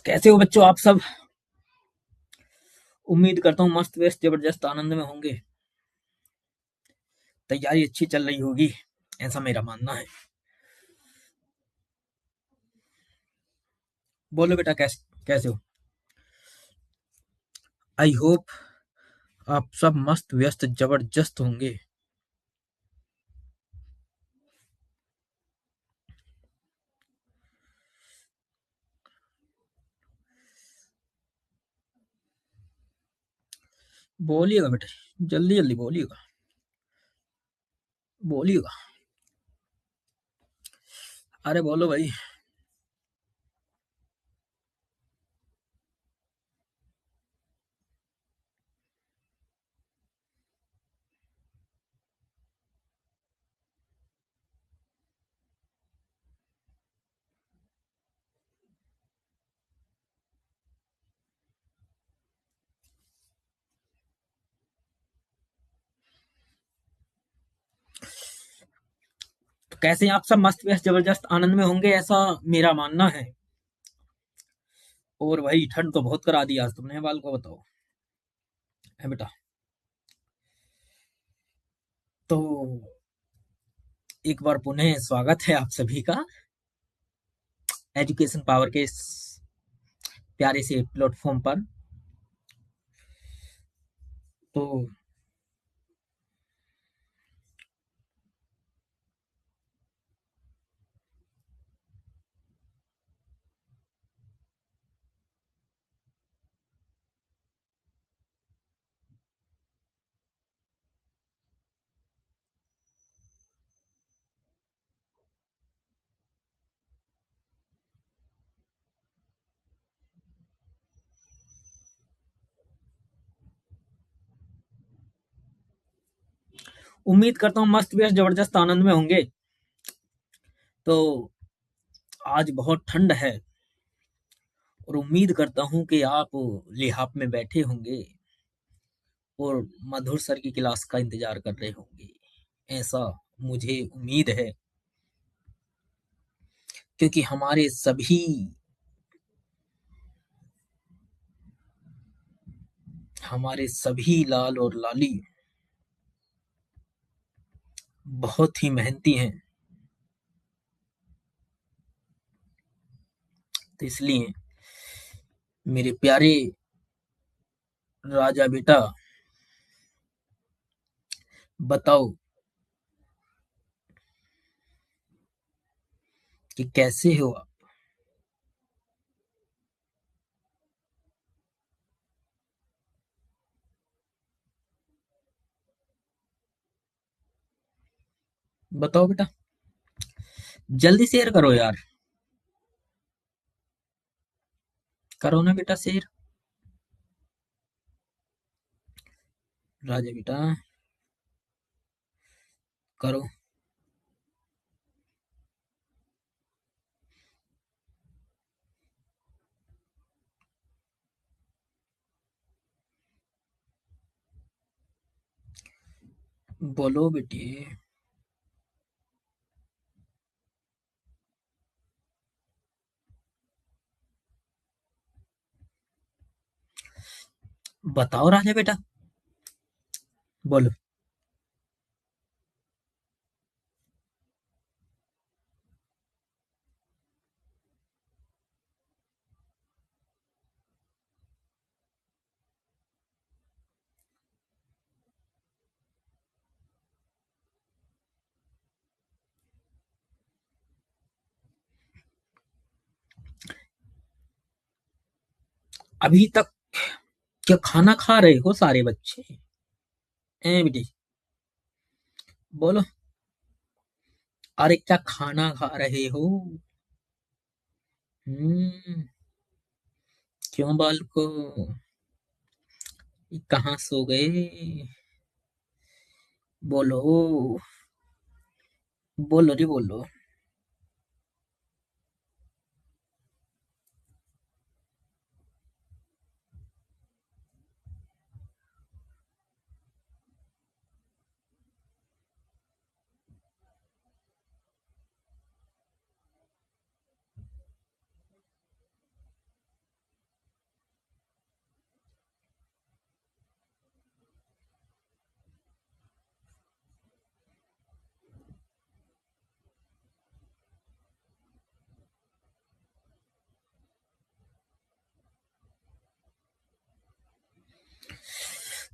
कैसे हो बच्चों आप सब। उम्मीद करता हूँ मस्त व्यस्त जबरदस्त आनंद में होंगे। तैयारी अच्छी चल रही होगी, ऐसा मेरा मानना है। बोलो बेटा, कैसे हो। आई होप आप सब मस्त व्यस्त जबरदस्त होंगे। बोलिएगा बेटा, जल्दी जल्दी बोलिएगा, बोलिएगा। अरे बोलो भाई। तो कैसे आप सब मस्त व्यस्त जबरदस्त आनंद में होंगे, ऐसा मेरा मानना है। और भाई ठंड तो बहुत करा दी आज तुमने, बाल को बताओ है बेटा। तो एक बार पुनः स्वागत है आप सभी का एजुकेशन पावर के इस प्यारे से प्लेटफॉर्म पर। तो उम्मीद करता हूँ मस्त व्यस्त जबरदस्त आनंद में होंगे। तो आज बहुत ठंड है और उम्मीद करता हूँ कि आप लिहाफ में बैठे होंगे और मधुर सर की क्लास का इंतजार कर रहे होंगे, ऐसा मुझे उम्मीद है। क्योंकि हमारे सभी लाल और लाली बहुत ही मेहनती हैं। तो इसलिए मेरे प्यारे राजा बेटा, बताओ कि कैसे हो आप। बताओ बेटा, जल्दी शेयर करो यार। करो ना बेटा शेयर। राजा बेटा, करो। बोलो बेटी। बताओ राजा बेटा, बोलो। अभी तक क्या खाना खा रहे हो सारे बच्चे? ए बेटी, बोलो। अरे क्या खाना खा रहे हो? हम्म। क्यों बाल को? कहाँ सो गए? बोलो, बोलो रे बोलो।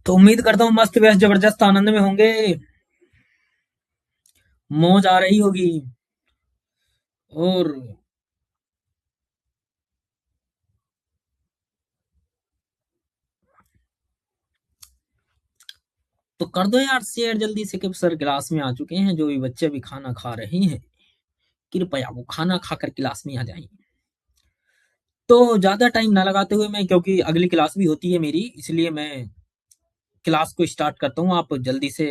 तो उम्मीद करता हूँ मस्त व्यस्त जबरदस्त आनंद में होंगे। मौज आ रही होगी। और तो कर दो यार शेयर जल्दी से कि सर क्लास में आ चुके हैं, जो भी बच्चे भी खाना खा रहे हैं कृपया वो खाना खाकर क्लास में आ जाएं। तो ज्यादा टाइम ना लगाते हुए मैं, क्योंकि अगली क्लास भी होती है मेरी, इसलिए मैं क्लास को स्टार्ट करता हूँ। आप जल्दी से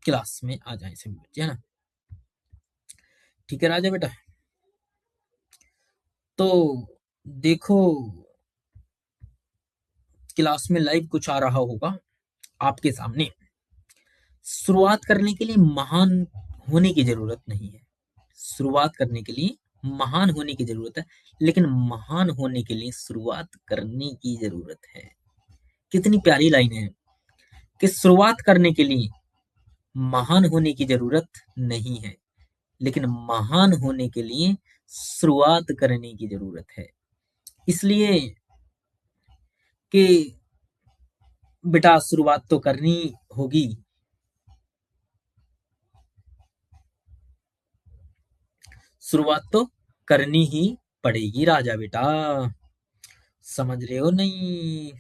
क्लास में आ जाएं सभी बच्चे, है ना। ठीक है राजा बेटा। तो देखो, क्लास में लाइव कुछ आ रहा होगा आपके सामने। शुरुआत करने के लिए महान होने की जरूरत नहीं है। शुरुआत करने के लिए महान होने की जरूरत है, लेकिन महान होने के लिए शुरुआत करने की जरूरत है। कितनी प्यारी लाइन है कि शुरुआत करने के लिए महान होने की जरूरत नहीं है, लेकिन महान होने के लिए शुरुआत करने की जरूरत है। इसलिए कि बेटा शुरुआत तो करनी होगी। शुरुआत तो करनी ही पड़ेगी राजा बेटा। समझ रहे हो नहीं?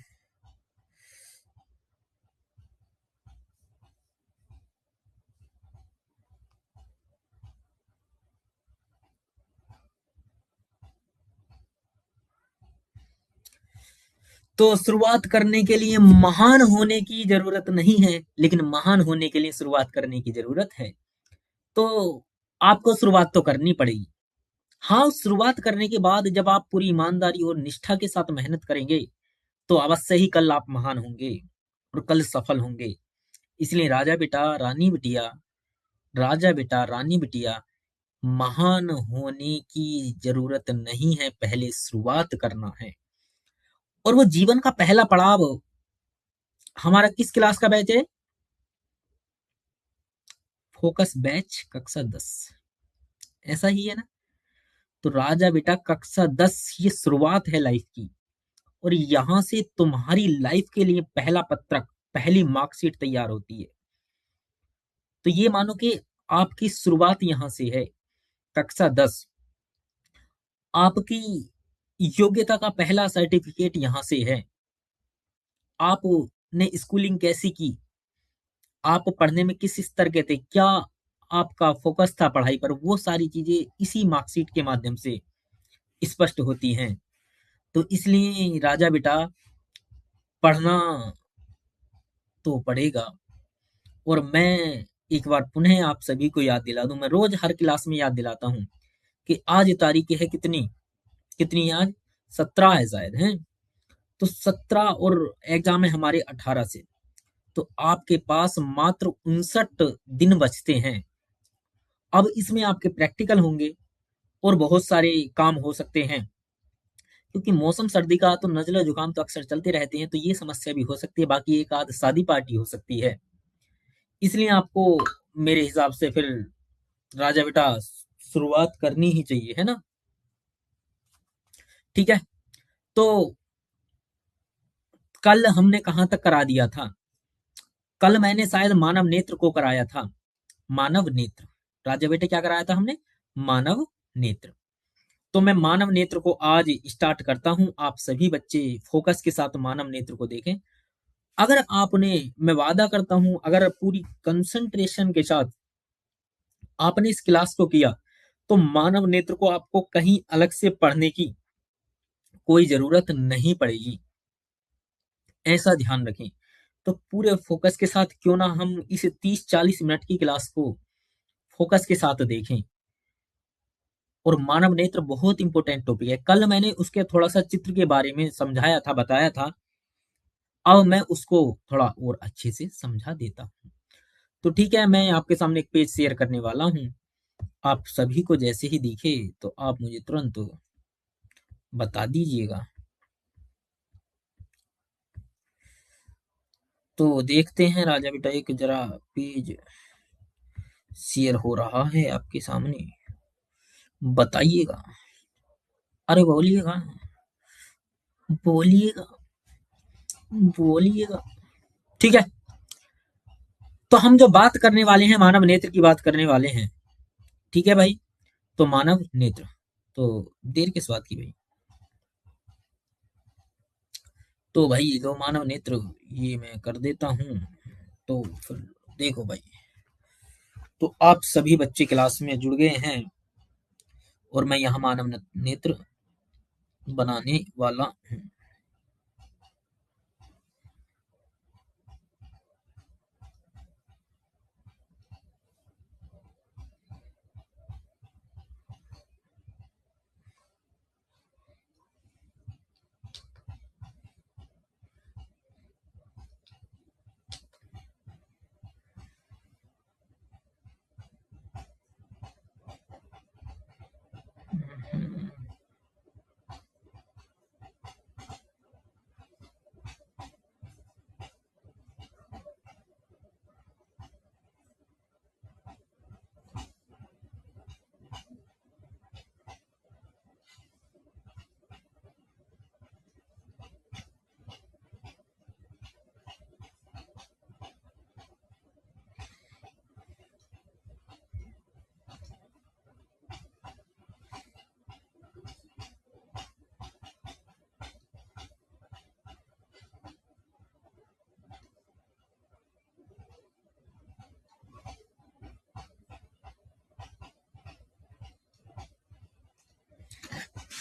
तो शुरुआत करने के लिए महान होने की जरूरत नहीं है, लेकिन महान होने के लिए शुरुआत करने की जरूरत है। तो आपको शुरुआत तो करनी पड़ेगी। हाँ, शुरुआत करने के बाद जब आप पूरी ईमानदारी और निष्ठा के साथ मेहनत करेंगे, तो अवश्य ही कल आप महान होंगे और कल सफल होंगे। इसलिए राजा बेटा रानी बिटिया, राजा बेटा रानी बिटिया, महान होने की जरूरत नहीं है, पहले शुरुआत करना है। और वो जीवन का पहला पड़ाव हमारा किस क्लास का बैच है? फोकस बैच कक्षा 10। ऐसा ही है ना। तो राजा बेटा कक्षा 10 ये शुरुआत है लाइफ की। और यहां से तुम्हारी लाइफ के लिए पहला पत्रक, पहली मार्कशीट तैयार होती है। तो ये मानो कि आपकी शुरुआत यहां से है। कक्षा 10 आपकी योग्यता का पहला सर्टिफिकेट यहां से है। आपने स्कूलिंग कैसी की, आप पढ़ने में किस स्तर के थे, क्या आपका फोकस था पढ़ाई पर, वो सारी चीजें इसी मार्कशीट के माध्यम से स्पष्ट होती हैं। तो इसलिए राजा बेटा पढ़ना तो पड़ेगा। और मैं एक बार पुनः आप सभी को याद दिला दूं, मैं रोज हर क्लास में याद दिलाता हूं कि आज तारीख है कितनी, कितनी आज 17 है शायद है। तो 17 और एग्जाम है हमारे 18 से। तो आपके पास मात्र 59 दिन बचते हैं। अब इसमें आपके प्रैक्टिकल होंगे और बहुत सारे काम हो सकते हैं। क्योंकि मौसम सर्दी का, तो नजला जुकाम तो अक्सर चलते रहते हैं, तो ये समस्या भी हो सकती है, बाकी एक आध शादी पार्टी हो सकती है। इसलिए आपको मेरे हिसाब से फिर राजा बेटा शुरुआत करनी ही चाहिए, है ना। ठीक है। तो कल हमने कहाँ तक करा दिया था? कल मैंने शायद मानव नेत्र को कराया था। मानव नेत्र, राजा बेटे क्या कराया था हमने? मानव नेत्र। तो मैं मानव नेत्र को आज स्टार्ट करता हूं। आप सभी बच्चे फोकस के साथ मानव नेत्र को देखें। अगर आपने, मैं वादा करता हूं, अगर पूरी कंसंट्रेशन के साथ आपने इस क्लास को किया, तो मानव नेत्र को आपको कहीं अलग से पढ़ने की कोई जरूरत नहीं पड़ेगी। ऐसा ध्यान रखें। तो पूरे फोकस के साथ क्यों ना हम इस 30-40 मिनट की क्लास को फोकस के साथ देखें। और मानव नेत्र बहुत इंपॉर्टेंट टॉपिक है। कल मैंने उसके थोड़ा सा चित्र के बारे में समझाया था, बताया था। अब मैं उसको थोड़ा और अच्छे से समझा देता हूँ। तो ठीक है, मैं आपके सामने एक पेज शेयर करने वाला हूँ। आप सभी को जैसे ही दिखे तो आप मुझे तुरंत बता दीजिएगा। तो देखते हैं राजा बेटा, एक जरा पेज शेयर हो रहा है आपके सामने, बताइएगा। अरे बोलिएगा, बोलिएगा, बोलिएगा। ठीक है। तो हम जो बात करने वाले हैं मानव नेत्र की बात करने वाले हैं। ठीक है भाई। तो मानव नेत्र। तो देर किस बात की भाई। तो भाई दो मानव नेत्र ये मैं कर देता हूँ। तो फिर देखो भाई। तो आप सभी बच्चे क्लास में जुड़ गए हैं और मैं यहाँ मानव नेत्र बनाने वाला हूँ।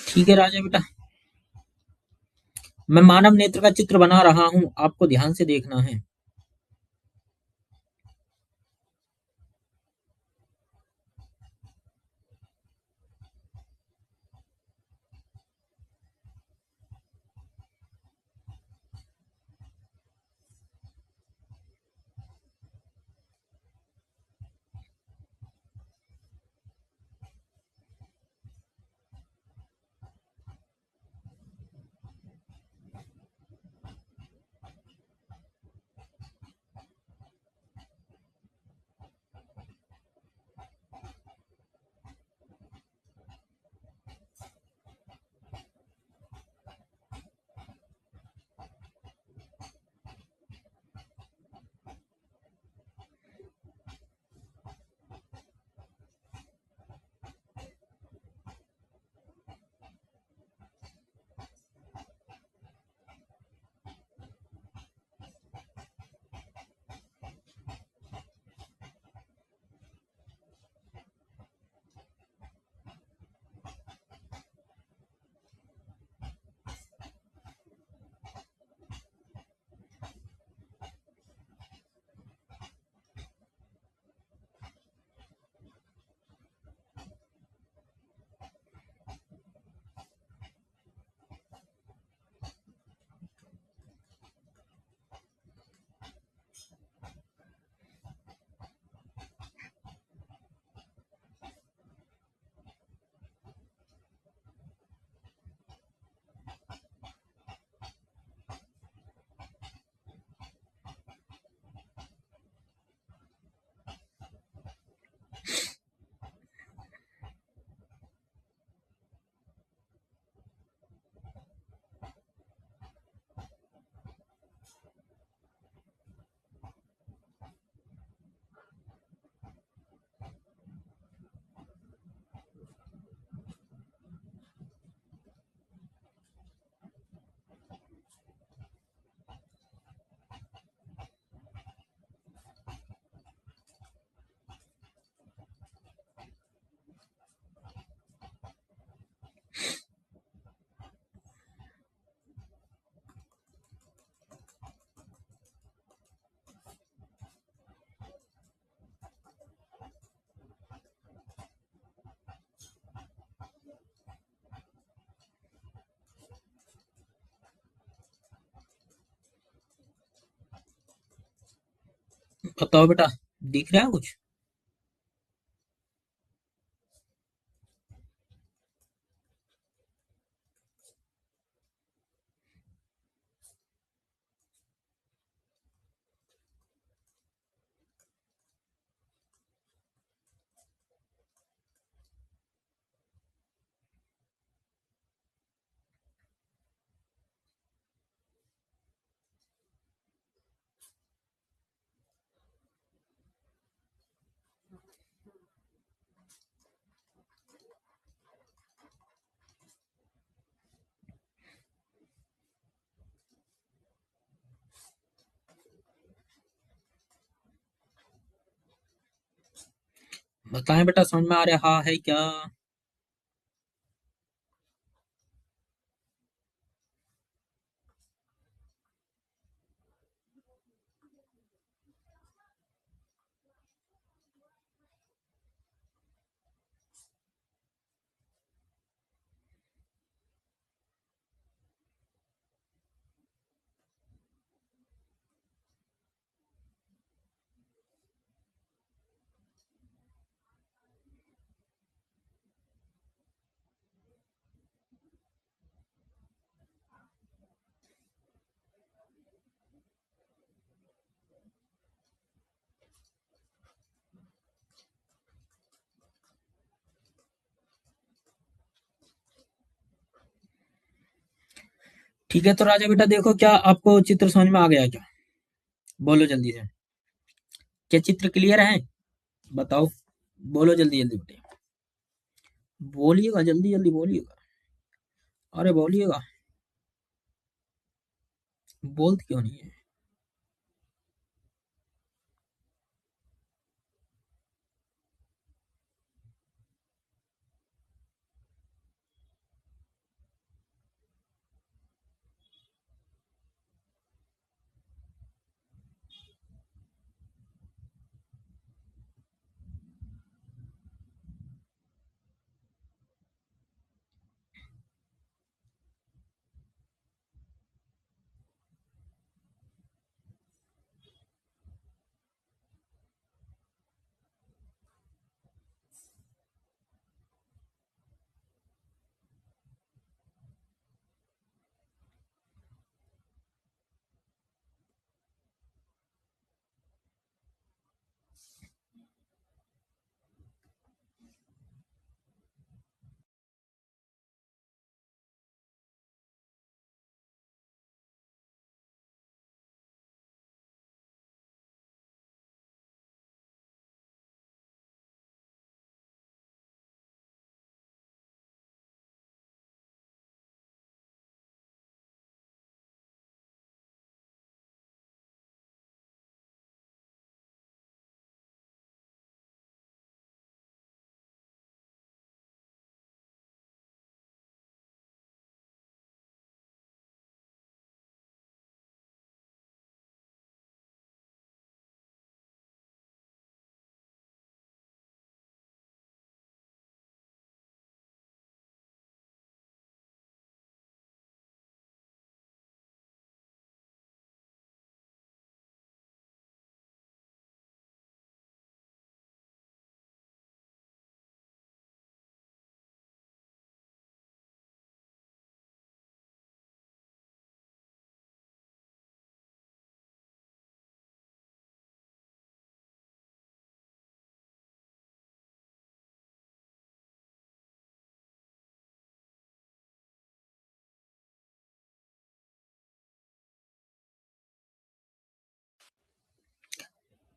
ठीक है राजा बेटा। मैं मानव नेत्र का चित्र बना रहा हूँ, आपको ध्यान से देखना है। बताओ बेटा, दिख रहा है कुछ। बताएं बेटा, समझ में आ रहा है क्या? ठीक है, तो राजा बेटा देखो, क्या आपको चित्र समझ में आ गया क्या? बोलो जल्दी से। क्या चित्र क्लियर है? बताओ, बोलो जल्दी जल्दी बेटे। बोलिएगा, जल्दी जल्दी बोलिएगा। अरे बोलिएगा। बोलते क्यों नहीं है?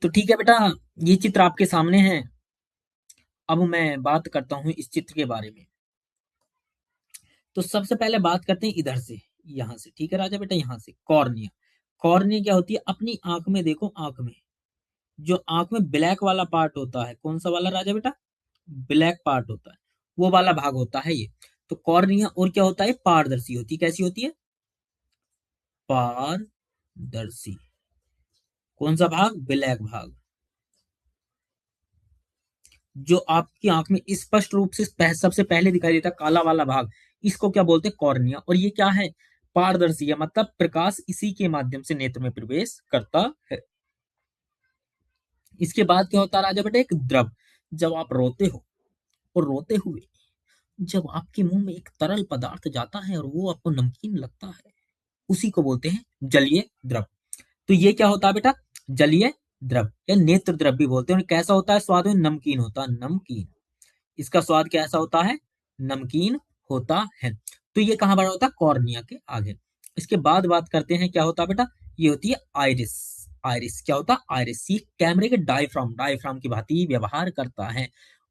तो ठीक है बेटा, ये चित्र आपके सामने है। अब मैं बात करता हूँ इस चित्र के बारे में। तो सबसे पहले बात करते हैं इधर से, यहाँ से। ठीक है राजा बेटा, यहाँ से कॉर्निया। कॉर्निया क्या होती है? अपनी आंख में देखो, आंख में जो आंख में ब्लैक वाला पार्ट होता है, कौन सा वाला राजा बेटा? ब्लैक पार्ट होता है, वो वाला भाग होता है ये। तो कॉर्निया और क्या होता है? पारदर्शी होती है। कैसी होती है? पारदर्शी। कौन सा भाग? ब्लैक भाग। जो आपकी आंख में स्पष्ट रूप से सबसे पहले दिखाई देता है, काला वाला भाग, इसको क्या बोलते हैं? कॉर्निया। और ये क्या है? पारदर्शी है, मतलब प्रकाश इसी के माध्यम से नेत्र में प्रवेश करता है। इसके बाद क्या होता है राजा बेटा? एक द्रव। जब आप रोते हो, और रोते हुए जब आपके मुंह में एक तरल पदार्थ जाता है और वो आपको नमकीन लगता है, उसी को बोलते हैं जलीय द्रव। तो ये क्या होता है बेटा? जलीय द्रव या नेत्र द्रव भी बोलते हैं। और कैसा होता है स्वाद में? नमकीन होता है, नमकीन। इसका स्वाद कैसा होता है? नमकीन होता है। तो ये कहां बड़ा होता है? कॉर्निया के आगे। इसके बाद बात करते हैं, क्या होता है बेटा? ये होती है आइरिस। आइरिस क्या होता है? आइरिस ये कैमरे के डायफ्राम डायफ्राम की भांति व्यवहार करता है।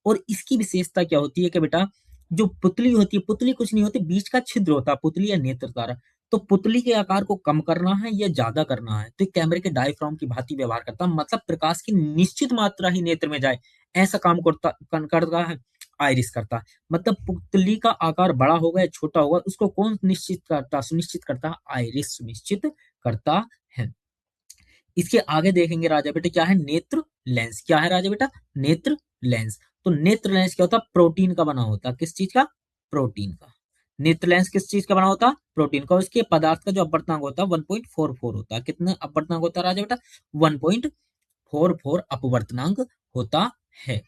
और इसकी विशेषता क्या होती है कि बेटा, जो पुतली होती है, पुतली कुछ नहीं होती, बीच का छिद्र होता है, पुतली या नेत्र तारा, तो पुतली के आकार को कम करना है या ज्यादा करना है, तो ये कैमरे के डायफ्राम की भांति व्यवहार करता है, मतलब प्रकाश की निश्चित मात्रा ही नेत्र में जाए, ऐसा काम करता है आइरिस करता है। मतलब पुतली का आकार बड़ा होगा या छोटा होगा, उसको कौन सुनिश्चित करता है? आइरिस सुनिश्चित करता है। इसके आगे देखेंगे राजा बेटा, क्या है? नेत्र लेंस। क्या है राजा बेटा? नेत्र लेंस। तो नेत्र लेंस क्या होता है? प्रोटीन का बना होता है। किस चीज का? प्रोटीन का। नेत्र लेंस किस चीज का बना होता है? प्रोटीन का। उसके पदार्थ का जो अपवर्तनांक होता है 1.44 होता है। कितना अपवर्तनांक होता है राजा बेटा? 1.44 अपवर्तनांक होता है।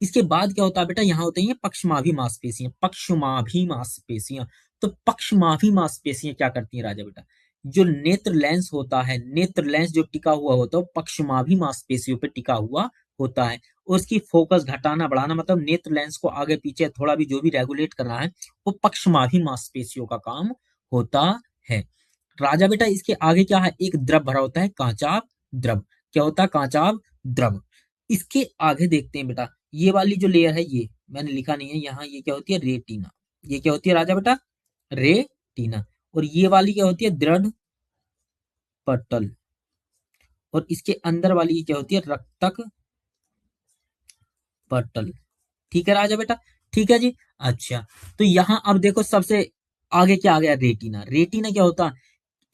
इसके बाद क्या होता है बेटा? यहाँ होते हैं पक्षमाभी मांसपेशियां। पक्षमाभी मांसपेशियां। तो पक्षमाभी मांसपेशियां क्या करती हैं राजा बेटा? जो नेत्र लेंस होता है, नेत्र लेंस जो टिका हुआ होता है वो पक्षमाभी मांसपेशियों पे टिका हुआ होता है। उसकी फोकस घटाना बढ़ाना, मतलब नेत्र लेंस को आगे पीछे थोड़ा भी जो भी रेगुलेट करना है, वो पक्षमाभी मांसपेशियों का काम होता है। राजा बेटा इसके आगे क्या है? एक द्रव भरा होता है, कांचाभ द्रव। क्या होता है? कांचाभ द्रव। इसके आगे देखते हैं बेटा, ये वाली जो लेयर है, ये मैंने लिखा नहीं है यहाँ, ये क्या होती है? रेटिना। ये क्या होती है राजा बेटा? रेटिना। और ये वाली क्या होती है? दृढ़ पटल। और इसके अंदर वाली क्या होती है? रक्तक पटल। ठीक है राजा बेटा? ठीक है जी। अच्छा, तो यहाँ अब देखो सबसे आगे क्या आ गया? रेटिना। रेटिना क्या होता है?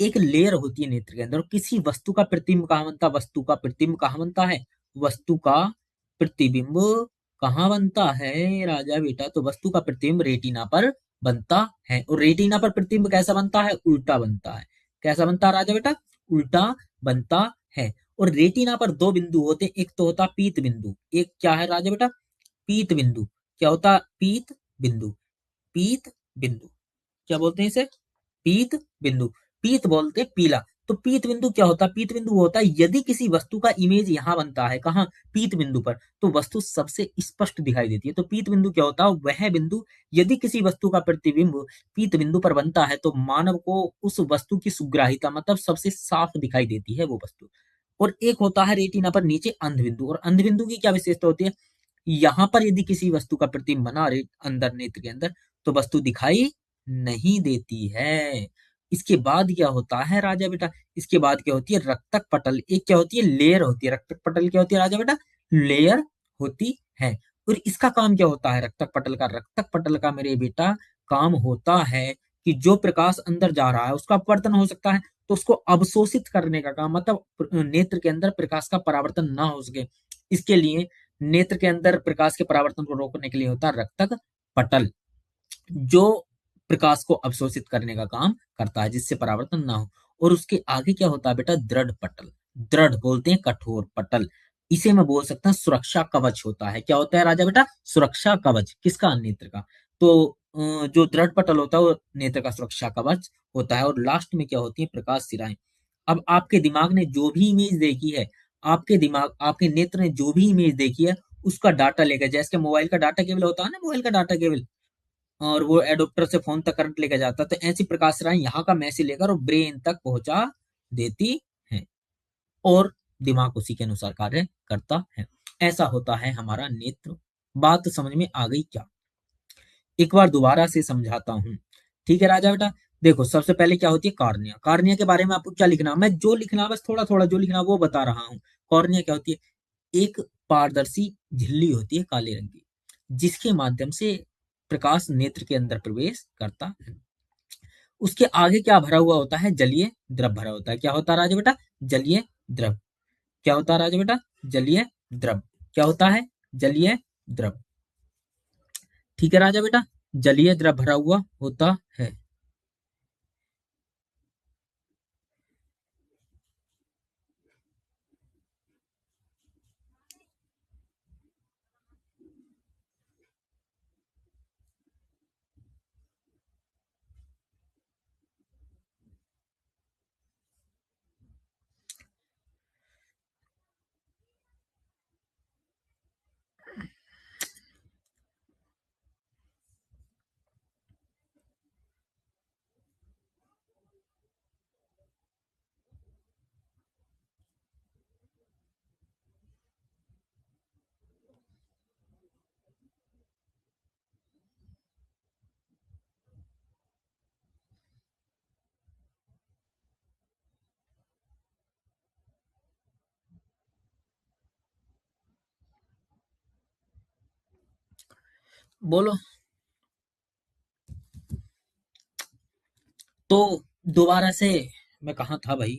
एक लेयर होती है नेत्र के अंदर। और किसी वस्तु का प्रतिबिंब कहाँ बनता है? वस्तु का प्रतिबिंब कहाँ बनता है? वस्तु का प्रतिबिंब कहाँ बनता है राजा बेटा? तो वस्तु का प्रतिबिंब रेटिना पर बनता है। और रेटिना पर प्रतिबिंब कैसा बनता है? उल्टा बनता है। कैसा बनता है राजा बेटा? उल्टा बनता है। और रेटिना पर दो बिंदु होते हैं, एक तो होता पीत बिंदु, एक क्या है राजा बेटा? पीत बिंदु। क्या होता? पीत बिंदु। पीत बिंदु। क्या बोलते हैं इसे? पीत बिंदु। पीत बोलते पीला। तो पीत बिंदु क्या होता है? पीत बिंदु वो होता है यदि किसी वस्तु का इमेज यहां बनता है, कहाँ? पीत बिंदु पर, तो वस्तु सबसे स्पष्ट दिखाई देती है। तो पीत बिंदु क्या होता है? वह बिंदु, यदि किसी वस्तु का प्रतिबिंब पीत बिंदु पर बनता है तो मानव को उस वस्तु की सुग्राहिता, मतलब सबसे साफ दिखाई देती है वो वस्तु। और एक होता है रेटिना पर नीचे अंध बिंदु। और अंध बिंदु की क्या विशेषता होती है? यहाँ पर यदि किसी वस्तु का प्रतिबिंब बना रहे अंदर नेत्र के अंदर, तो वस्तु दिखाई नहीं देती है। इसके बाद क्या होता है राजा बेटा? इसके बाद क्या होती है? रक्तक पटल। एक क्या होती है? लेयर होती है। रक्तक पटल क्या होती है राजा बेटा? लेयर होती है। और इसका काम क्या होता है रक्तक पटल का? रक्तक पटल का मेरे बेटा काम होता है कि जो प्रकाश अंदर जा रहा है उसका अपवर्तन हो सकता है, तो उसको अवशोषित करने का काम, मतलब नेत्र के अंदर प्रकाश का परावर्तन ना हो सके, इसके लिए नेत्र के अंदर प्रकाश के परावर्तन को रोकने के लिए होता है रक्तक पटल, जो प्रकाश को अवशोषित करने का काम करता है, जिससे परावर्तन ना हो। और उसके आगे क्या होता है बेटा? दृढ़ पटल। दृढ़ बोलते हैं कठोर पटल। इसे मैं बोल सकता हूँ सुरक्षा कवच होता है। क्या होता है राजा बेटा? सुरक्षा कवच। किसका? नेत्र का। तो जो दृढ़ पटल होता है वो नेत्र का सुरक्षा कवच होता है। और लास्ट में क्या होती है? प्रकाश सिराएं। अब आपके दिमाग ने जो भी इमेज देखी है, आपके नेत्र ने जो भी इमेज देखी है, उसका डाटा लेकर, जैसे मोबाइल का डाटा केबल होता है ना, मोबाइल का डाटा केबल, और वो एडोप्टर से फोन तक करंट लेकर जाता है, तो ऐसी प्रकाश राय यहाँ का मैसेज लेकर और ब्रेन तक पहुंचा देती है। और दिमाग उसी के अनुसार कार्य करता है। ऐसा होता है हमारा नेत्र। बात समझ में आ गई क्या? एक बार दोबारा से समझाता हूँ। ठीक है राजा बेटा? देखो, सबसे पहले क्या होती है? कॉर्निया। कॉर्निया के बारे में आपको क्या लिखना? मैं जो लिखना बस थोड़ा थोड़ा जो लिखना वो बता रहा हूँ। कॉर्निया क्या होती है? एक पारदर्शी झिल्ली होती है काले रंग की, जिसके माध्यम से प्रकाश नेत्र के अंदर प्रवेश करता है। उसके आगे क्या भरा हुआ होता है? जलीय द्रव भरा होता है। क्या होता है राजा बेटा? जलीय द्रव। क्या होता है राजा बेटा? जलीय द्रव। क्या होता है? जलीय द्रव। ठीक है राजा बेटा? जलीय द्रव भरा हुआ होता है। बोलो। तो दोबारा से मैं कहाँ था भाई?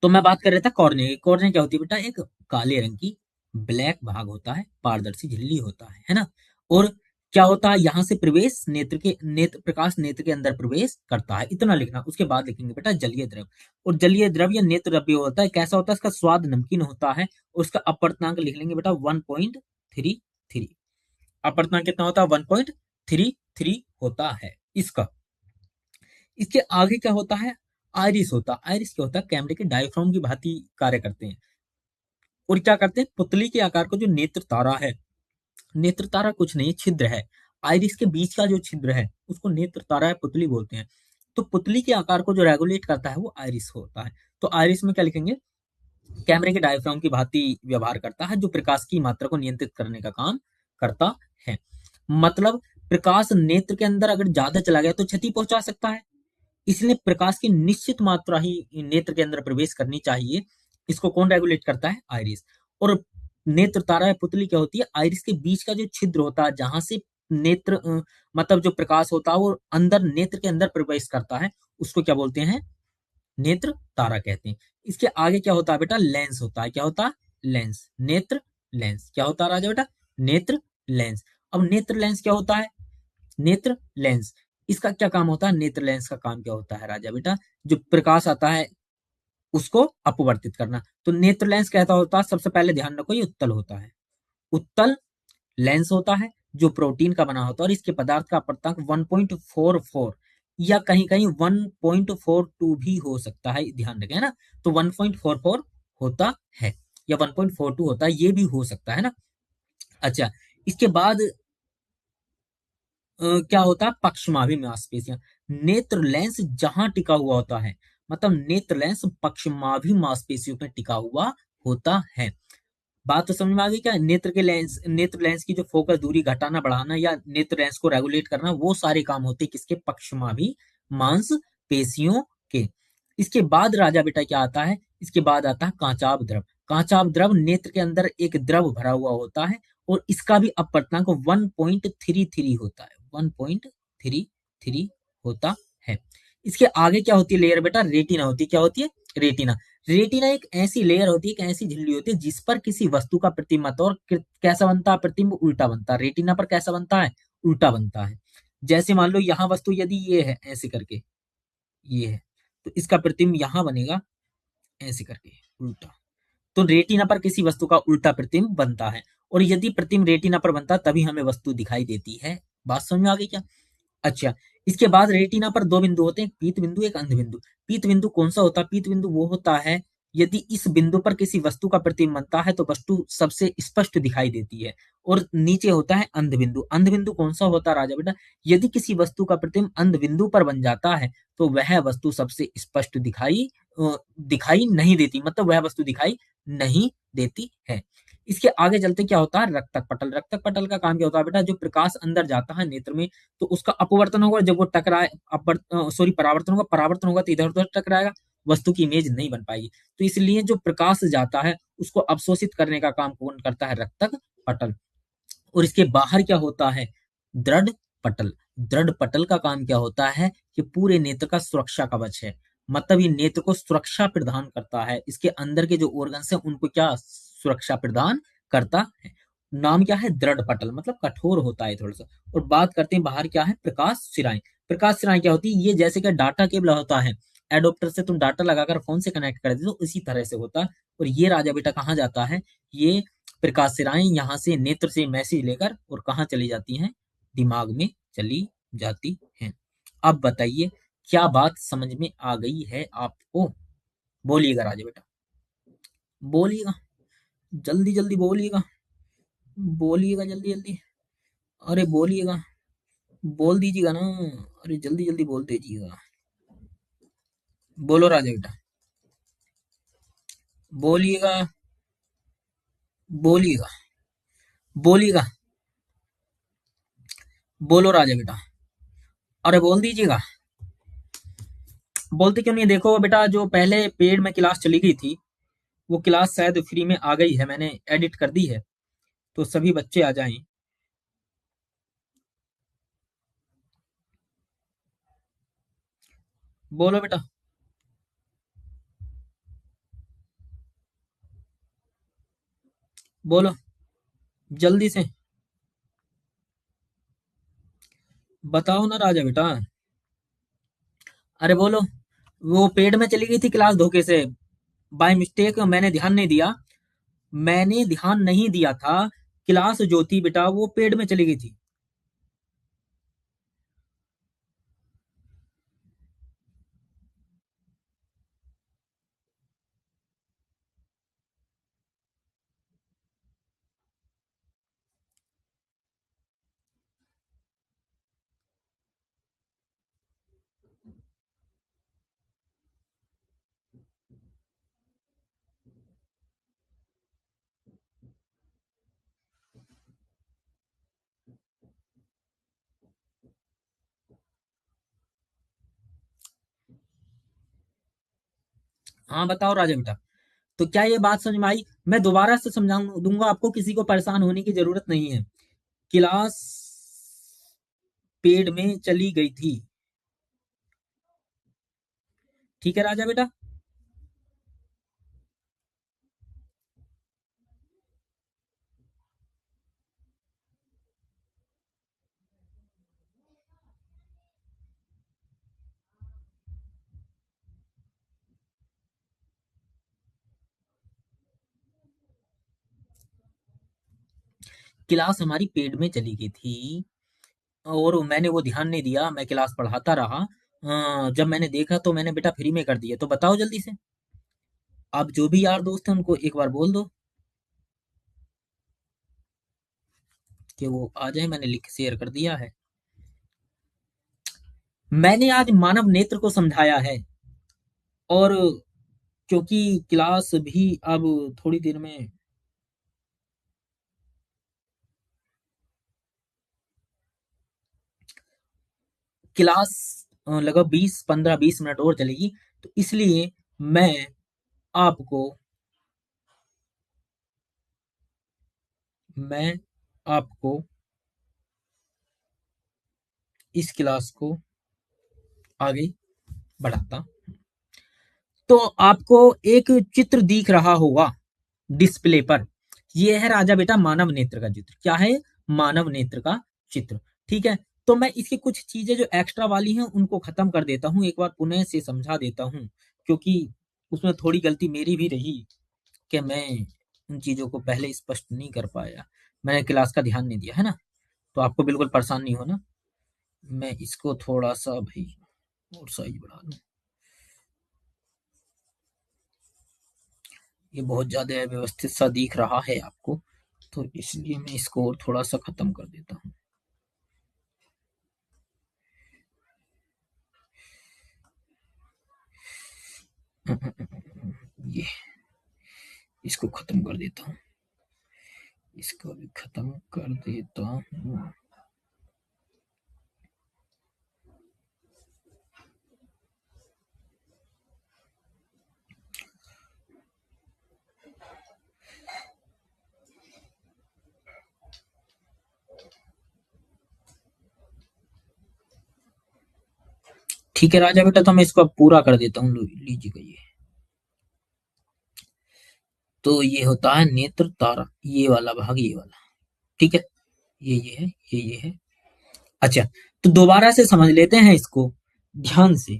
तो मैं बात कर रहा था कॉर्निया की। कॉर्निया क्या होती है बेटा? एक काले रंग की ब्लैक भाग होता है, पारदर्शी झिल्ली होता है ना? और क्या होता है, यहाँ से प्रवेश नेत्र प्रकाश नेत्र के अंदर प्रवेश करता है, इतना लिखना। उसके बाद लिखेंगे बेटा जलीय द्रव। और जलीय द्रव या नेत्र द्रव्य होता है, कैसा होता है? इसका स्वाद नमकीन होता है। और उसका अपवर्तनांक लिख लेंगे बेटा 1.33। अपवर्तनांक कितना होता है? 1.33 होता है इसका। इसके आगे क्या होता है? आइरिस होता है। आइरिस क्या होता है? कैमरे के डायफ्राम की भांति कार्य करते हैं। और क्या करते हैं? पुतली के आकार को जो नेत्र तारा है, नेत्र तारा कुछ नहीं, छिद्र है। आइरिस के बीच का जो छिद्र है उसको नेत्र तारा या पुतली बोलते हैं। तो पुतली के आकार को जो रेगुलेट करता है वो आइरिस होता है। तो आइरिस में क्या लिखेंगे? कैमरे के डायफ्राम की भांति व्यवहार करता है, जो प्रकाश की मात्रा को नियंत्रित करने का काम करता है। मतलब प्रकाश नेत्र के अंदर अगर ज्यादा चला गया तो क्षति पहुंचा सकता है, इसलिए प्रकाश की निश्चित मात्रा ही नेत्र के अंदर प्रवेश करनी चाहिए। इसको कौन रेगुलेट करता है? आइरिस। और नेत्र तारा या पुतली क्या होती है? आइरिस के बीच का जो छिद्र होता है, जहां से नेत्र मतलब जो प्रकाश होता है वो अंदर नेत्र के अंदर प्रवेश करता है, उसको क्या बोलते हैं? नेत्र तारा कहते हैं। इसके आगे क्या होता है बेटा? लेंस होता है। क्या होता है? लेंस। नेत्र लेंस क्या होता है राजा बेटा? नेत्र लेंस। अब नेत्र लेंस क्या होता है? नेत्र लेंस, इसका क्या काम होता है? नेत्र लेंस का काम क्या होता है राजा बेटा? जो प्रकाश आता है उसको अपवर्तित करना। तो नेत्र लेंस कहता होता है, सबसे पहले ध्यान रखो ये उत्तल होता है। उत्तल लेंस होता है जो प्रोटीन का बना होता है, और इसके पदार्थ का अपवर्तनांक 1.44 या कहीं कहीं 1.42 भी हो सकता है, ध्यान रखें ना। तो 1.44 होता है या 1.42 होता है, ये भी हो सकता है ना। अच्छा, इसके बाद क्या होता है? पक्षमाभी मांसपेशियां। नेत्र लेंस जहां टिका हुआ होता है, मतलब नेत्र लेंस पक्षमाभी मांसपेशियों पर टिका हुआ होता है। बात तो समझ में आ गई क्या? नेत्र लेंस की जो फोकस दूरी घटाना बढ़ाना या नेत्र लेंस को रेगुलेट करना, वो सारे काम होते हैं किसके? पक्षमाभी मांस पेशियों के। इसके बाद राजा बेटा क्या आता है? इसके बाद आता है कांचाभ द्रव। कांचाभ द्रव नेत्र के अंदर एक द्रव भरा हुआ होता है, और इसका भी अपवर्तनांक 1.33 होता है। 1.33 होता है। इसके आगे क्या होती है लेयर बेटा? रेटिना होती है। क्या होती है? रेटिना। रेटिना एक ऐसी लेयर होती है, एक ऐसी झिल्ली होती है जिस पर किसी वस्तु का प्रतिबिंब और कैसा बनता है? प्रतिबिंब उल्टा बनता है। रेटिना पर कैसा बनता है? उल्टा बनता है। जैसे मान लो यहाँ वस्तु यदि ये है ऐसे करके, ये है, तो इसका प्रतिबिंब यहाँ बनेगा ऐसे करके उल्टा। तो रेटिना पर किसी वस्तु का उल्टा प्रतिबिंब बनता है, और यदि प्रतिबिंब रेटिना पर बनता है तभी हमें वस्तु दिखाई देती है। बात समझ में आ गई क्या? अच्छा, इसके बाद रेटिना पर दो बिंदु होते हैं, एक पीत बिंदु एक अंध बिंदु। पीत बिंदु कौन सा होता है? पीत बिंदु वो होता है यदि इस बिंदु पर किसी वस्तु का प्रतिबिंब बनता है तो वस्तु सबसे स्पष्ट दिखाई देती है। और नीचे होता है अंध बिंदु। अंध बिंदु कौन सा होता है राजा बेटा? यदि किसी वस्तु का प्रतिबिंब अंध बिंदु पर बन जाता है तो वह वस्तु सबसे स्पष्ट दिखाई नहीं देती, मतलब वह वस्तु दिखाई नहीं देती है। इसके आगे चलते क्या होता है? रक्तक पटल। रक्तक पटल का काम क्या होता है बेटा? जो प्रकाश अंदर जाता है नेत्र में, तो उसका अपवर्तन होगा, जब वो टकराए सॉरी परावर्तन होगा तो इधर उधर टकराएगा, वस्तु की इमेज नहीं बन पाएगी। तो इसलिए जो प्रकाश जाता है उसको अवशोषित करने का काम कौन करता है? रक्तक पटल। और इसके बाहर क्या होता है? दृढ़ पटल। दृढ़ पटल का काम क्या होता है? कि पूरे नेत्र का सुरक्षा कवच है, मतलब ये नेत्र को सुरक्षा प्रदान करता है। इसके अंदर के जो ऑर्गन्स है उनको क्या सुरक्षा प्रदान करता है। नाम क्या है? दृढ़ पटल, मतलब कठोर होता है थोड़ा सा। और बात करते हैं बाहर क्या है? प्रकाश सिराएं। प्रकाश सिराएं क्या होती है? ये जैसे कि डाटा केबल होता है, एडोप्टर से तुम डाटा लगाकर फोन से कनेक्ट कर देते हो, इसी तरह से होता है। और ये राजा बेटा कहाँ जाता है? ये प्रकाश सिराएं यहाँ से नेत्र से मैसेज लेकर और कहाँ चली जाती हैं? दिमाग में चली जाती हैं। अब बताइए क्या बात समझ में आ गई है आपको? बोलिएगा राजा बेटा, बोलिएगा, जल्दी जल्दी बोलिएगा, बोलिएगा जल्दी जल्दी। अरे बोलिएगा, बोल दीजिएगा ना। अरे जल्दी जल्दी बोल दीजिएगा। बोलो राजा बेटा, बोलिएगा, बोलिएगा, बोलिएगा, बोलो राजा बेटा। अरे बोल दीजिएगा। बोलते क्यों नहीं? देखो बेटा, जो पहले पेड में क्लास चली गई थी वो क्लास शायद फ्री में आ गई है, मैंने एडिट कर दी है। तो सभी बच्चे आ जाएं। बोलो बेटा। बोलो जल्दी से। बताओ ना राजा बेटा। अरे बोलो। वो पेड़ में चली गई थी क्लास धोखे से। बाय मिस्टेक मैंने ध्यान नहीं दिया। मैंने ध्यान नहीं दिया था। क्लास जो थी बेटा वो पेड़ में चली गई थी। हाँ बताओ राजा बेटा। तो क्या ये बात समझ में आई? मैं दोबारा से समझा दूंगा आपको, किसी को परेशान होने की जरूरत नहीं है। क्लास पेड़ में चली गई थी। ठीक है राजा बेटा। क्लास हमारी पेड़ में चली गई थी और मैंने वो ध्यान नहीं दिया, मैं क्लास पढ़ाता रहा। जब मैंने देखा तो मैंने बेटा फ्री में कर दिया। तो बताओ जल्दी से। अब जो भी यार दोस्त है उनको एक बार बोल दो कि वो आ जाए, मैंने लिख शेयर कर दिया है। मैंने आज मानव नेत्र को समझाया है। और क्योंकि क्लास भी अब थोड़ी देर में क्लास लगभग 20 15 20 मिनट और चलेगी। तो इसलिए मैं आपको मैं आपको इस क्लास को आगे बढ़ाता। तो आपको एक चित्र दिख रहा होगा डिस्प्ले पर। यह है राजा बेटा मानव नेत्र का चित्र। क्या है? मानव नेत्र का चित्र। ठीक है। तो मैं इसकी कुछ चीजें जो एक्स्ट्रा वाली हैं उनको खत्म कर देता हूं, एक बार पुनः से समझा देता हूं, क्योंकि उसमें थोड़ी गलती मेरी भी रही कि मैं उन चीजों को पहले स्पष्ट नहीं कर पाया। मैंने क्लास का ध्यान नहीं दिया है ना। तो आपको बिल्कुल परेशान नहीं होना। मैं इसको थोड़ा सा भाई और साइज बढ़ा लूं। ये बहुत ज्यादा व्यवस्थित सा दिख रहा है आपको, तो इसलिए मैं इसको और थोड़ा सा खत्म कर देता हूँ। ये इसको खत्म कर देता हूँ। इसको भी खत्म कर देता हूँ। ठीक है राजा बेटा, तो मैं इसको अब पूरा कर देता हूँ। लीजिएगा ये। तो ये होता है नेत्र तारा, ये वाला भाग, ये वाला। ठीक है। ये है, ये है। अच्छा। तो दोबारा से समझ लेते हैं इसको ध्यान से।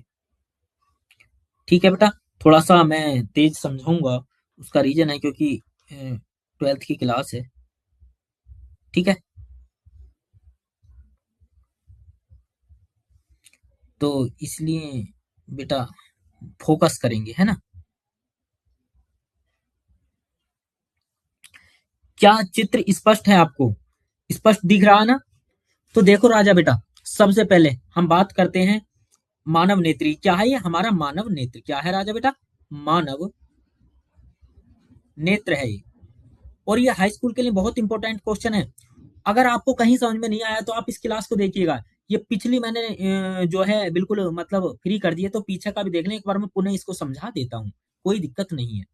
ठीक है बेटा। थोड़ा सा मैं तेज समझाऊंगा। उसका रीजन है क्योंकि 12th की क्लास है। ठीक है। तो इसलिए बेटा फोकस करेंगे, है ना। क्या चित्र स्पष्ट है आपको? स्पष्ट दिख रहा है ना? तो देखो राजा बेटा, सबसे पहले हम बात करते हैं मानव नेत्री। क्या है ये? हमारा मानव नेत्र। क्या है राजा बेटा? मानव नेत्र है ये। और ये हाई स्कूल के लिए बहुत इंपॉर्टेंट क्वेश्चन है। अगर आपको कहीं समझ में नहीं आया तो आप इस क्लास को देखिएगा। ये पिछली मैंने जो है बिल्कुल मतलब फ्री कर दिए, तो पीछे का भी देख लें एक बार। मैं पुनः इसको समझा देता हूँ, कोई दिक्कत नहीं है।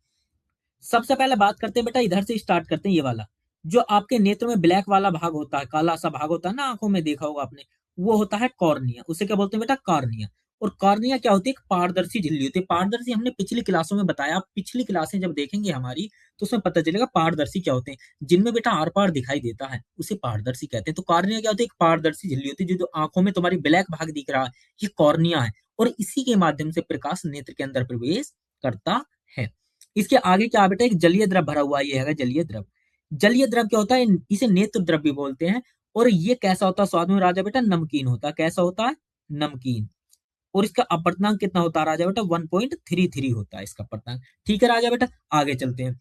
सबसे पहले बात करते हैं बेटा, इधर से स्टार्ट करते हैं ये वाला। जो आपके नेत्र में ब्लैक वाला भाग होता है, काला सा भाग होता है ना, आंखों में देखा होगा आपने, वो होता है कॉर्निया। उसे क्या बोलते हैं बेटा? कॉर्निया। और कॉर्निया क्या होती है? एक पारदर्शी झिल्ली होती है। पारदर्शी हमने पिछली क्लासों में बताया, आप पिछली क्लासें जब देखेंगे हमारी तो उसमें पता चलेगा पारदर्शी क्या होते हैं। जिनमें बेटा आर पार दिखाई देता है उसे पारदर्शी कहते हैं। तो कॉर्निया क्या होती है? एक पारदर्शी झिल्ली होती है, जो आंखों में तुम्हारी ब्लैक भाग दिख रहा है, ये कॉर्निया है। और इसी के माध्यम से प्रकाश नेत्र के अंदर प्रवेश करता है। इसके आगे क्या बेटा? एक जलीय द्रव भरा हुआ, ये है जलीय द्रव। जलीय द्रव क्या होता है? इसे नेत्र द्रव भी बोलते हैं। और ये कैसा होता है स्वाद में राजा बेटा? नमकीन होता है। कैसा होता है? नमकीन। और इसका अपवर्तनांक कितना होता है राजा बेटा? 1.33 होता है इसका अपवर्तनांक। ठीक है राजा बेटा, आगे चलते हैं।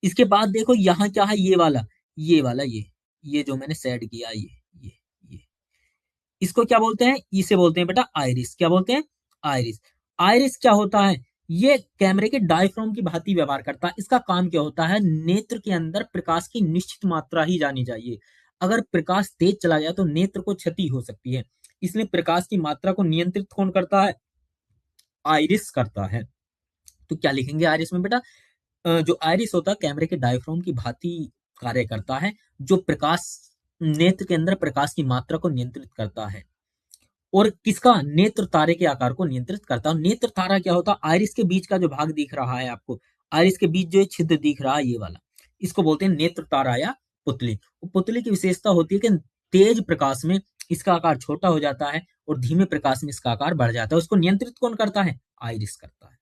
इसके बाद देखो यहाँ क्या है? ये वाला ये जो मैंने सेट किया, ये ये इसको क्या बोलते हैं? इसे बोलते हैं बेटा आइरिस। क्या बोलते हैं? आइरिस। आइरिस क्या होता है? ये कैमरे के डायफ्राम की भांति व्यवहार करता है। इसका काम क्या होता है? नेत्र के अंदर प्रकाश की निश्चित मात्रा ही जानी चाहिए। अगर प्रकाश तेज चला गया तो नेत्र को क्षति हो सकती है। इसलिए प्रकाश की मात्रा को नियंत्रित कौन करता है? आइरिस करता है। तो क्या लिखेंगे आइरिस में बेटा? जो आइरिस होता है कैमरे के डायफ्राम की भांति कार्य करता है, जो प्रकाश नेत्र के अंदर प्रकाश की मात्रा को नियंत्रित करता है। और किसका? नेत्र तारे के आकार को नियंत्रित करता है। नेत्र तारा क्या होता है? आइरिस के बीच का जो भाग दिख रहा है आपको, आइरिस के बीच जो छिद्र दिख रहा है, ये वाला, इसको बोलते हैं नेत्र तारा या पुतली। पुतली की विशेषता होती है कि तेज प्रकाश में इसका आकार छोटा हो जाता है और धीमे प्रकाश में इसका आकार बढ़ जाता है। उसको नियंत्रित कौन करता है? आइरिस करता है।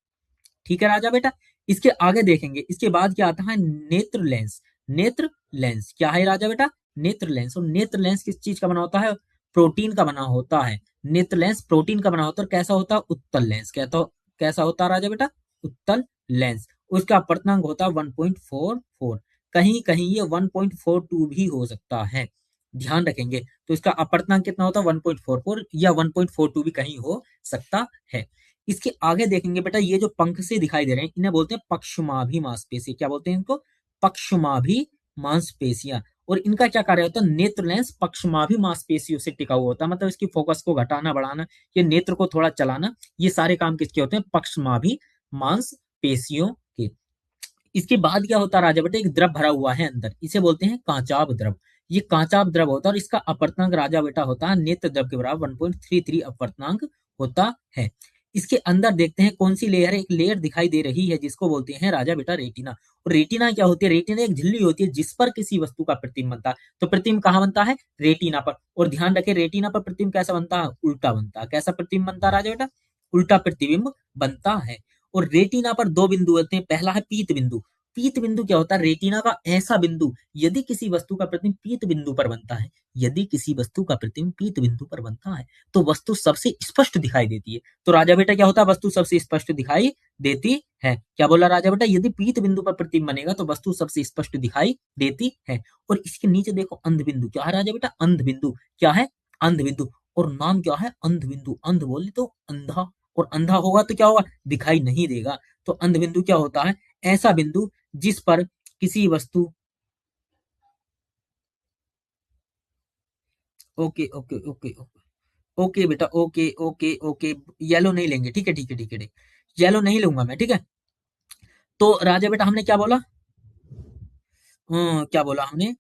ठीक है राजा बेटा, इसके आगे देखेंगे। इसके बाद क्या आता है? नेत्र लेंस। नेत्र लेंस क्या है राजा बेटा? नेत्र लेंस। और नेत्र लेंस किस चीज का बना होता है? प्रोटीन का बना होता है। नेत्र लेंस प्रोटीन का बना होता है। कैसा होता है? उत्तल लेंस। कैसा होता है राजा बेटा? उत्तल लेंस। उसका अपवर्तनांक होता है 1.44। कहीं कहीं ये 1.42 भी हो सकता है, ध्यान रखेंगे। तो इसका अपवर्तनांक कितना होता है? 1.44 या 1.42 भी कहीं हो सकता है। इसके आगे देखेंगे बेटा, ये जो पंख से दिखाई दे रहे हैं इन्हें बोलते हैं पक्षमाभी मांसपेशी। क्या बोलते हैं इनको? पक्षमाभी मांसपेशियां। और इनका क्या कार्य होता है? नेत्र लेंस पक्षमाभी मांसपेशियों से टिका हुआ होता है, मतलब इसकी फोकस को घटाना बढ़ाना, ये नेत्र को थोड़ा चलाना, ये सारे काम किसके होते हैं? पक्षमाभी मांसपेशियों के। इसके बाद क्या होता है राजा बेटा? एक द्रव भरा हुआ है अंदर, इसे बोलते हैं कांचाभ द्रव। ये कांचाभ द्रव होता है और इसका अपवर्तनांक राजा बेटा होता है नेत्र द्रव के बराबर 1.33 अपवर्तनांक होता है। इसके अंदर देखते हैं कौन सी लेयर है। एक लेयर दिखाई दे रही है जिसको बोलते हैं राजा बेटा रेटिना। और रेटिना क्या होती है? रेटिना एक झिल्ली होती है जिस पर किसी वस्तु का प्रतिबिंब बनता है। तो प्रतिबिंब कहाँ बनता है? रेटिना पर। और ध्यान रखें, रेटिना पर प्रतिबिंब कैसा बनता है? उल्टा बनता है। कैसा प्रतिबिंब बनता है राजा बेटा? उल्टा प्रतिबिंब बनता है। और रेटिना पर दो बिंदु होते हैं, पहला है पीत बिंदु। पीत बिंदु क्या होता है? रेटिना का ऐसा बिंदु, यदि किसी वस्तु का प्रतिबिंब पीत बिंदु पर बनता है, यदि किसी वस्तु का प्रतिबिंब पीत बिंदु पर बनता है तो वस्तु सबसे स्पष्ट दिखाई देती है। तो राजा बेटा क्या होता है? वस्तु सबसे स्पष्ट दिखाई देती है। क्या बोला राजा बेटा? यदि पीत बिंदु पर प्रतिबिंब बनेगा तो वस्तु सबसे स्पष्ट दिखाई देती है। और इसके नीचे देखो अंध बिंदु। क्या है राजा बेटा? अंध बिंदु। क्या है? अंध बिंदु। और नाम क्या है? अंध बिंदु। अंध बोले तो अंधा, और अंधा होगा तो क्या होगा? दिखाई नहीं देगा। तो अंध बिंदु क्या होता है? ऐसा बिंदु जिस पर किसी वस्तु, okay okay okay okay okay बेटा, ओके ओके ओके, येलो नहीं लेंगे, ठीक है ठीक है ठीक है ठीक, येलो नहीं लूंगा मैं, ठीक है। तो राजा बेटा हमने क्या बोला? क्या बोला हमने?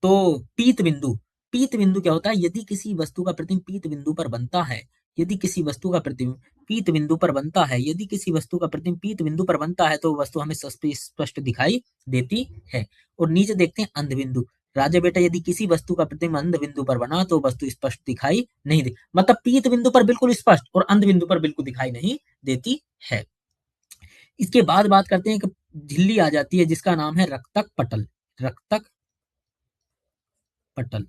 तो पीत बिंदु। पीत बिंदु क्या होता है? यदि किसी वस्तु का प्रतिबिंब पीत बिंदु पर बनता है, यदि किसी वस्तु का प्रतिबिंब पीत बिंदु पर बनता है, यदि किसी वस्तु का प्रतिबिंब पीत बिंदु पर बनता है तो वस्तु हमें स्पष्ट दिखाई देती है। और नीचे देखते हैं अंध बिंदु। राजा बेटा यदि किसी वस्तु का प्रतिबिंब अंध बिंदु पर बना तो वस्तु स्पष्ट दिखाई नहीं दे, मतलब पीत बिंदु पर बिल्कुल स्पष्ट और अंध बिंदु पर बिल्कुल दिखाई नहीं देती है। इसके बाद बात करते हैं, एक झिल्ली आ जाती है जिसका नाम है रक्तक पटल। रक्तक पटल।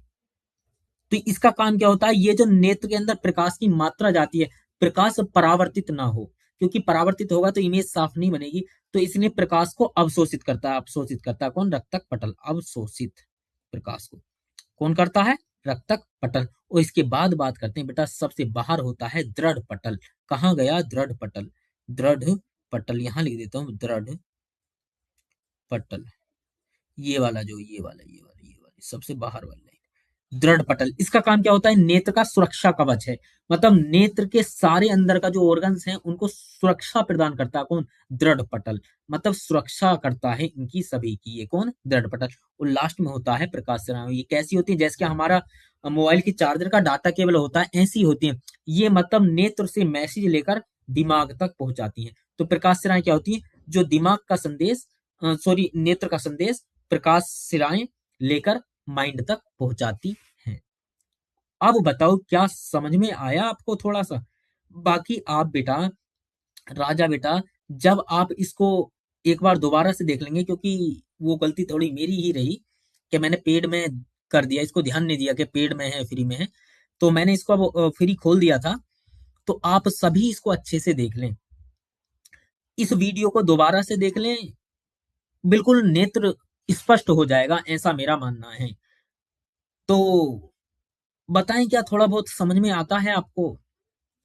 तो इसका काम क्या होता है? ये जो नेत्र के अंदर प्रकाश की मात्रा जाती है, प्रकाश परावर्तित ना हो, क्योंकि परावर्तित होगा तो इमेज साफ नहीं बनेगी। तो इसने प्रकाश को अवशोषित करता है। अवशोषित करता है कौन? रक्तक पटल। अवशोषित प्रकाश को कौन करता है? रक्तक पटल। और इसके बाद बात करते हैं बेटा, सबसे बाहर होता है दृढ़ पटल। कहाँ गया दृढ़ पटल? दृढ़ पटल यहां लिख देता हूं, दृढ़ पटल। ये वाला, जो ये वाला सबसे बाहर वाला है। दृढ़ पटल, इसका काम क्या होता है? नेत्र का सुरक्षा कवच है। मतलब नेत्र के सारे अंदर का जो ऑर्गन्स हैं उनको सुरक्षा प्रदान करता है कौन? दृढ़ पटल। मतलब सुरक्षा करता है इनकी सभी की, ये कौन? दृढ़ पटल। और लास्ट में होता है प्रकाश रेखाएं। ये कैसी होती है? जैसे कि हमारा मोबाइल की चार्जर का डाटा केबल होता है, ऐसी होती है ये। मतलब नेत्र से मैसेज लेकर दिमाग तक पहुंचाती है। तो प्रकाश सिराएं क्या होती है? जो दिमाग का संदेश, सॉरी, नेत्र का संदेश प्रकाश सिराएं लेकर माइंड तक पहुंचाती हैं। अब बताओ क्या समझ में आया आपको थोड़ा सा? बाकी आप बेटा, राजा बेटा, जब आप इसको एक बार दोबारा से देख लेंगे, क्योंकि वो गलती थोड़ी मेरी ही रही कि मैंने पेड में कर दिया, इसको ध्यान नहीं दिया कि पेड में है फ्री में है। तो मैंने इसको अब फ्री खोल दिया था। तो आप सभी इसको अच्छे से देख लें, इस वीडियो को दोबारा से देख लें, बिल्कुल नेत्र स्पष्ट हो जाएगा, ऐसा मेरा मानना है। तो बताएं, क्या थोड़ा बहुत समझ में आता है आपको?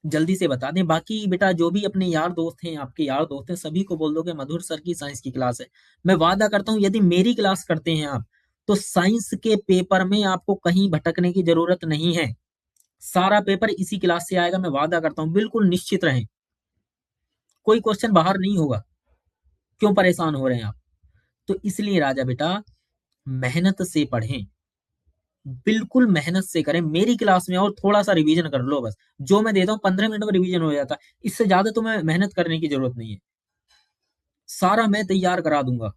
जल्दी से बता दें। बाकी बेटा जो भी अपने यार दोस्त हैं, आपके यार दोस्त हैं, सभी को बोल दो कि मधुर सर की साइंस की क्लास है। मैं वादा करता हूं यदि मेरी क्लास करते हैं आप, तो साइंस के पेपर में आपको कहीं भटकने की जरूरत नहीं है। सारा पेपर इसी क्लास से आएगा, मैं वादा करता हूं, बिल्कुल निश्चित रहें। कोई क्वेश्चन बाहर नहीं होगा। क्यों परेशान हो रहे हैं आप? तो इसलिए राजा बेटा, मेहनत से पढ़ें, बिल्कुल मेहनत से करें। मेरी क्लास में और थोड़ा सा रिवीजन कर लो बस। जो मैं देता हूँ 15 मिनट में रिवीजन हो जाता है। इससे ज्यादा तो मैं मेहनत करने की जरूरत नहीं है। सारा मैं तैयार करा दूंगा।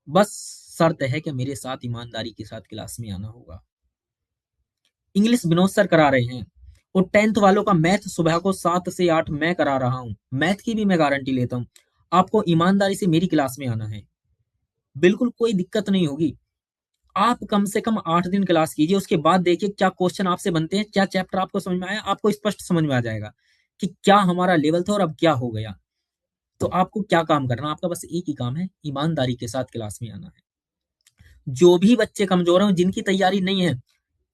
बस शर्त है कि मेरे साथ ईमानदारी के साथ क्लास में आना होगा। इंग्लिश विनोद सर करा रहे हैं, और 10th वालों का मैथ सुबह को 7 से 8 मैं करा रहा हूँ। मैथ की भी मैं गारंटी लेता हूँ। आपको ईमानदारी से मेरी क्लास में आना है, बिल्कुल कोई दिक्कत नहीं होगी। आप कम से कम 8 दिन क्लास कीजिए, उसके बाद देखिए क्या क्वेश्चन आपसे बनते हैं, क्या चैप्टर आपको समझ में आया। आपको स्पष्ट समझ में आ जाएगा कि क्या हमारा लेवल था और अब क्या हो गया। तो आपको क्या काम करना, आपका बस एक ही काम है, ईमानदारी के साथ क्लास में आना है। जो भी बच्चे कमजोर हैं, जिनकी तैयारी नहीं है,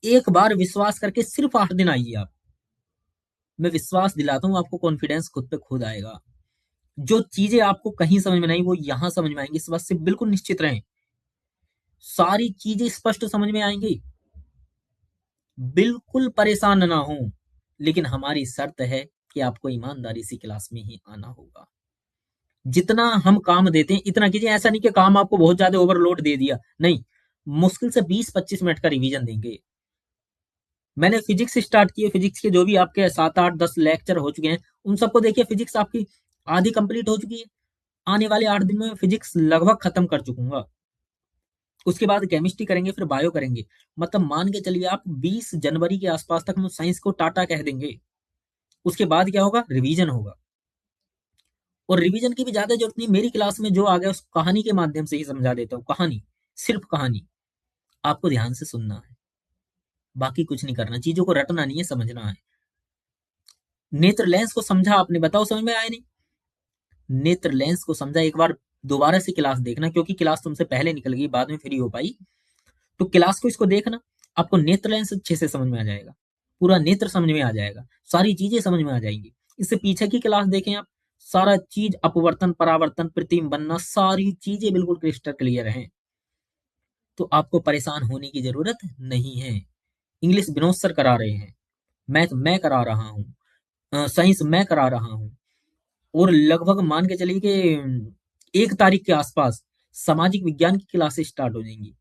एक बार विश्वास करके सिर्फ 8 दिन आइए आप। मैं विश्वास दिलाता हूँ आपको, कॉन्फिडेंस खुद पे खुद आएगा। जो चीजें आपको कहीं समझ में नहीं, वो यहाँ समझ में आएंगी। इस बात से बिल्कुल निश्चित रहें, सारी चीजें स्पष्ट समझ में आएंगी। बिल्कुल परेशान ना हो। लेकिन हमारी शर्त है कि आपको ईमानदारी से क्लास में ही आना होगा। जितना हम काम देते हैं इतना कीजिए। ऐसा नहीं कि काम आपको बहुत ज्यादा ओवरलोड दे दिया, नहीं। मुश्किल से 20-25 मिनट का रिवीजन देंगे। मैंने फिजिक्स स्टार्ट की है, फिजिक्स के जो भी आपके 7-8-10 लेक्चर हो चुके हैं, उन सबको देखिए, फिजिक्स आपकी आधी कंप्लीट हो चुकी है। आने वाले 8 दिन में फिजिक्स लगभग खत्म कर चुकूंगा। उसके बाद केमिस्ट्री करेंगे, फिर बायो करेंगे। मतलब मान के चलिए आप 20 जनवरी के आसपास तक हम साइंस को टाटा कह देंगे। उसके बाद क्या होगा? रिवीजन होगा। और रिवीजन की भी ज्यादा जरूरत नहीं, मेरी क्लास में जो आ गया उस कहानी के माध्यम से ही समझा देता हूँ। कहानी, सिर्फ कहानी, आपको ध्यान से सुनना है, बाकी कुछ नहीं करना, चीजों को रटना नहीं है, समझना है। नेत्र लेंस को समझा आपने? बताओ समझ में आया नहीं? नेत्र लेंस को समझा? एक बार दोबारा से क्लास देखना, क्योंकि क्लास तुमसे पहले निकल गई, बाद में फ्री हो पाई। तो क्लास को इसको देखना, आपको नेत्र लेंस अच्छे से समझ में आ जाएगा। पूरा नेत्र समझ में आ जाएगा, सारी चीजें समझ में आ जाएंगी। इससे पीछे की क्लास देखें आप, सारा चीज अपवर्तन, परावर्तन, प्रतिबिंब बनना, सारी चीजें बिल्कुल क्रिस्टल क्लियर हैं। तो आपको परेशान होने की जरूरत नहीं है। इंग्लिश विनोद सर करा रहे हैं, मैथ मैं करा रहा हूँ, साइंस मैं करा रहा हूँ। और लगभग मान के चलिए कि 1 तारीख के आसपास सामाजिक विज्ञान की क्लासेस स्टार्ट हो जाएंगी।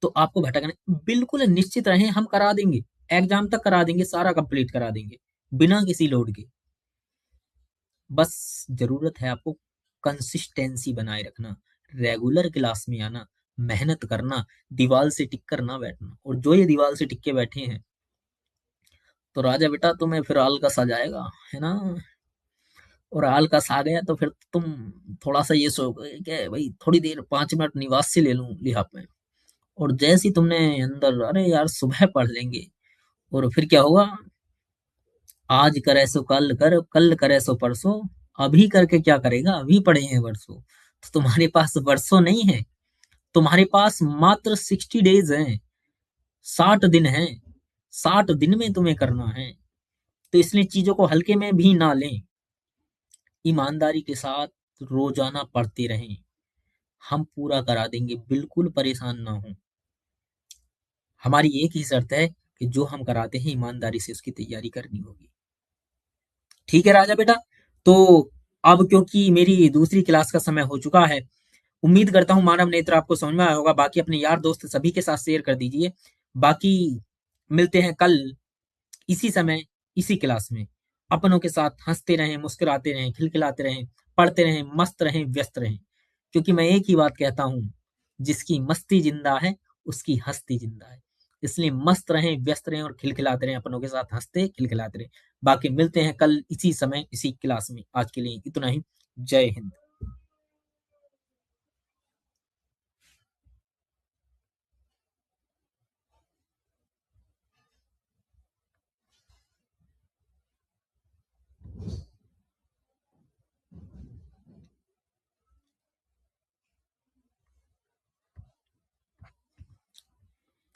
तो आपको भटकने, बिल्कुल निश्चित रहें, हम करा देंगे। एग्जाम तक करा देंगे, सारा कंप्लीट करा देंगे, बिना किसी लोड के। बस जरूरत है आपको कंसिस्टेंसी बनाए रखना, रेगुलर क्लास में आना, मेहनत करना, दीवार से टिक कर ना बैठना। और जो ये दीवार से टिक के बैठे हैं, तो राजा बेटा तुम्हें फिर आलकस आ जाएगा, है ना। और आलकस आ गया तो फिर तुम थोड़ा सा ये सोचोगे कि भाई थोड़ी देर 5 मिनट निवास से ले लूं लिहाफ में। और जैसे ही तुमने अंदर, अरे यार सुबह पढ़ लेंगे, और फिर क्या होगा? आज करे सो कल कर, कल करे सो परसों, अभी करके क्या करेगा? अभी पढ़े हैं वर्षों। तो तुम्हारे पास वर्षों नहीं है, तुम्हारे पास मात्र 60 डेज हैं, 60 दिन हैं। 60 दिन में तुम्हें करना है। तो इसलिए चीजों को हल्के में भी ना लें, ईमानदारी के साथ रोजाना पढ़ते रहें। हम पूरा करा देंगे, बिल्कुल परेशान ना हो। हमारी एक ही शर्त है कि जो हम कराते हैं ईमानदारी से उसकी तैयारी करनी होगी। ठीक है राजा बेटा। तो अब क्योंकि मेरी दूसरी क्लास का समय हो चुका है, उम्मीद करता हूँ मानव नेत्र आपको समझ में आया होगा। बाकी अपने यार दोस्त सभी के साथ शेयर कर दीजिए। बाकी मिलते हैं कल इसी समय, इसी क्लास में। अपनों के साथ हंसते रहें, मुस्कुराते रहें, खिलखिलाते रहें, पढ़ते रहें, मस्त रहें, व्यस्त रहें। क्योंकि मैं एक ही बात कहता हूँ, जिसकी मस्ती जिंदा है उसकी हस्ती जिंदा है। इसलिए मस्त रहें, व्यस्त रहें और खिलखिलाते रहें, अपनों के साथ हंसते खिलखिलाते रहें। बाकी मिलते हैं कल इसी समय, इसी क्लास में। आज के लिए इतना ही। जय हिंद।